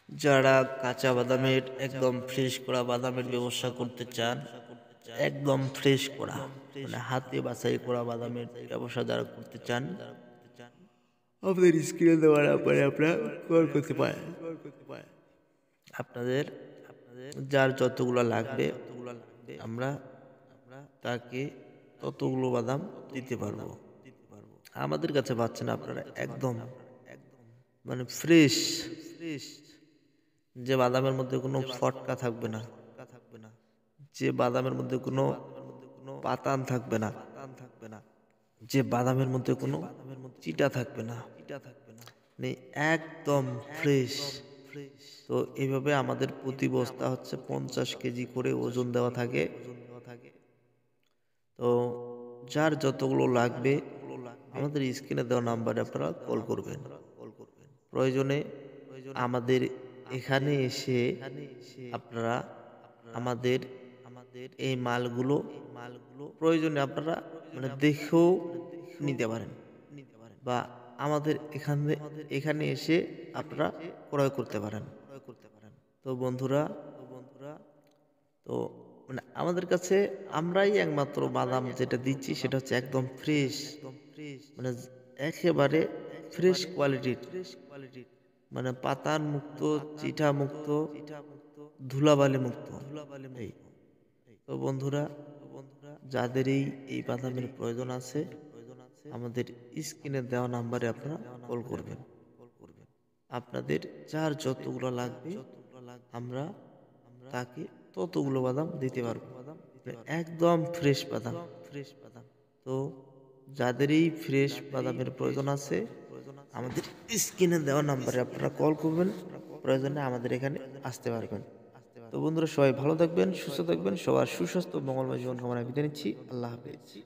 যারা কাঁচা বাদামের একদম ফ্রেশ করা বাদামের ব্যবসা করতে চান, একদম ফ্রেশ করা মানে হাতে বাছাই করা বাদামের ব্যবসা যারা করতে চান, আপনাদের স্ক্রিনে দেওয়ার পরে আপনারা কল করতে পারেন। আপনাদের যার যতগুলো লাগবে আমরা তাকে ততগুলো বাদাম দিতে পারবো। আমাদের কাছে পাচ্ছেন আপনারা একদম মানে ফ্রেশ, যে বাদামের মধ্যে কোনো ফটকা থাকবে না, যে বাদামের মধ্যে কোনো পাতান থাকবে না, যে বাদামের মধ্যে কোনো চিটা থাকবে না, মানে একদম ফ্রেশ। তো এইভাবে আমাদের প্রতি বস্তা হচ্ছে 50 কেজি করে ওজন দেওয়া থাকে। তো যার যতগুলো লাগবে আমাদের স্ক্রিনে দেওয়া নাম্বারে আপনারা কল করবেন। প্রয়োজনে আমাদের এখানে এসে আপনারা আমাদের এই মালগুলো প্রয়োজনে আপনারা মানে দেখেও নিতে পারেন, বা আমাদের এখানে এসে আপনারা ক্রয় করতে পারেন। তো বন্ধুরা, তো মানে আমাদের কাছে আমরাই একমাত্র বাদাম যেটা দিচ্ছি সেটা হচ্ছে একদম ফ্রেশ, মানে একেবারে ফ্রেশ কোয়ালিটির, মানে পাতার মুক্ত, চিঠা মুক্ত, ধুলাবালি মুক্ত। এই তো বন্ধুরা, যাদের এই বাদামের প্রয়োজন আছে আমাদের স্ক্রিনে দেওয়া নাম্বারে আপনারা কল করবেন। আপনাদের যার যতগুলো লাগবে আমরা তাকে ততগুলো বাদাম দিতে পারবো, একদম ফ্রেশ বাদাম। তো যাদের এই ফ্রেশ বাদামের প্রয়োজন আছে আমাদের স্ক্রিনে দেওয়া নাম্বারে আপনারা কল করবেন, প্রয়োজনে আমাদের এখানে আসতে পারবেন। তো বন্ধুরা, সবাই ভালো থাকবেন, সুস্থ থাকবেন, সবার সুস্বাস্থ্য মঙ্গলময় জীবন কামনায় বিদায় নিচ্ছি। আল্লাহ হাফেজ।